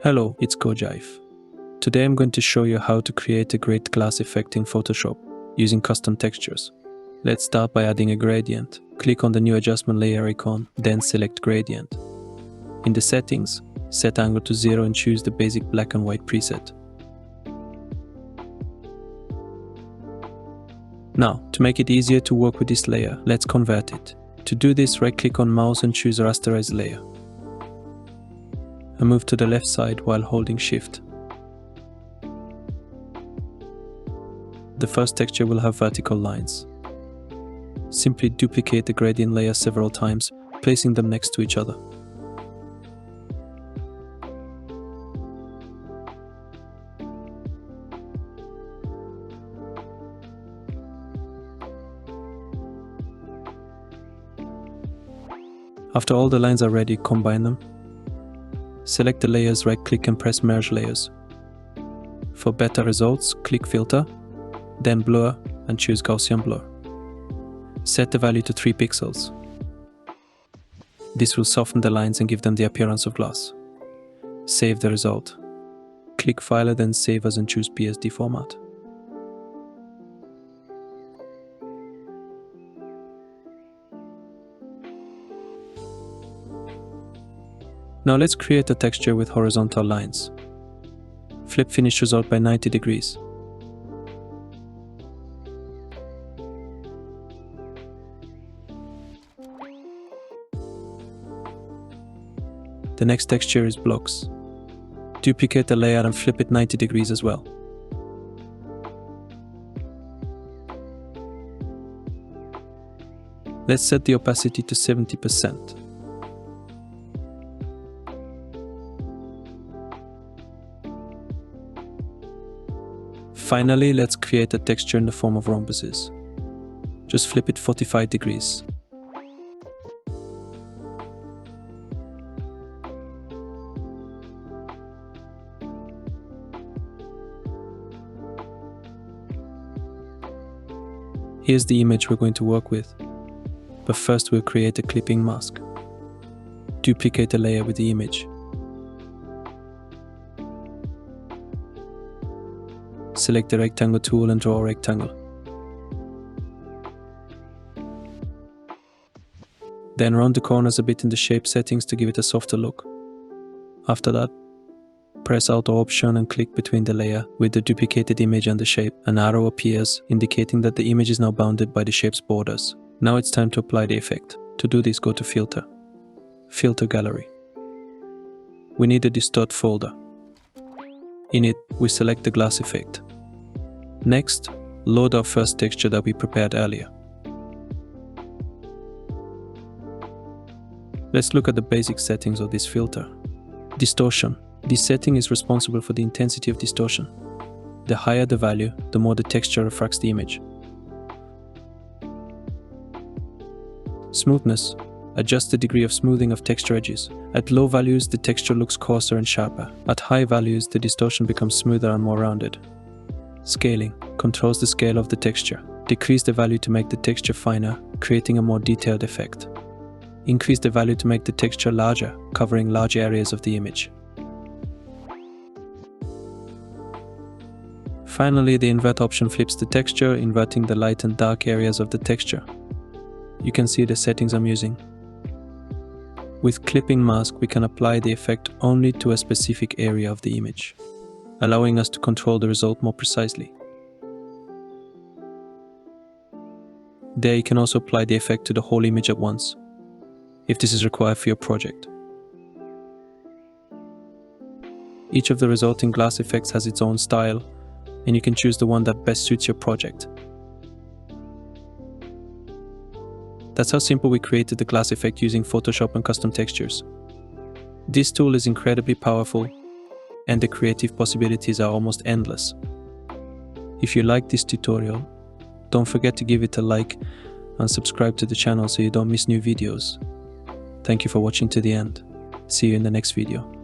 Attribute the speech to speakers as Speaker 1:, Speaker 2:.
Speaker 1: Hello, it's Kojive. Today I'm going to show you how to create a great glass effect in Photoshop using custom textures. Let's start by adding a gradient. Click on the new adjustment layer icon, then select gradient. In the settings, set angle to 0 and choose the basic black and white preset. Now, to make it easier to work with this layer, let's convert it. To do this, right-click on mouse and choose rasterize layer. And move to the left side while holding Shift. The first texture will have vertical lines. Simply duplicate the gradient layer several times, placing them next to each other. After all the lines are ready, combine them. Select the layers, right-click and press Merge Layers. For better results, click Filter, then Blur and choose Gaussian Blur. Set the value to 3 pixels. This will soften the lines and give them the appearance of glass. Save the result. Click File and then Save As and choose PSD format. Now let's create a texture with horizontal lines. Flip Finish Result by 90 degrees. The next texture is blocks. Duplicate the layer and flip it 90 degrees as well. Let's set the opacity to 70%. Finally, let's create a texture in the form of rhombuses. Just flip it 45 degrees. Here's the image we're going to work with. But first we'll create a clipping mask. Duplicate the layer with the image. Select the rectangle tool and draw a rectangle. Then round the corners a bit in the shape settings to give it a softer look. After that, press Alt or Option and click between the layer with the duplicated image and the shape. An arrow appears, indicating that the image is now bounded by the shape's borders. Now it's time to apply the effect. To do this, go to Filter, Filter Gallery. We need a Distort folder. In it, we select the glass effect. Next, load our first texture that we prepared earlier. Let's look at the basic settings of this filter. Distortion. This setting is responsible for the intensity of distortion. The higher the value, the more the texture refracts the image. Smoothness. Adjust the degree of smoothing of texture edges. At low values, the texture looks coarser and sharper. At high values, the distortion becomes smoother and more rounded. Scaling. Controls the scale of the texture. Decrease the value to make the texture finer, creating a more detailed effect. Increase the value to make the texture larger, covering large areas of the image. Finally, the invert option flips the texture, inverting the light and dark areas of the texture. You can see the settings I'm using. With Clipping Mask, we can apply the effect only to a specific area of the image, allowing us to control the result more precisely. There you can also apply the effect to the whole image at once, if this is required for your project. Each of the resulting glass effects has its own style, and you can choose the one that best suits your project. That's how simple we created the glass effect using Photoshop and custom textures. This tool is incredibly powerful, and the creative possibilities are almost endless. If you like this tutorial, don't forget to give it a like and subscribe to the channel so you don't miss new videos. Thank you for watching to the end. See you in the next video.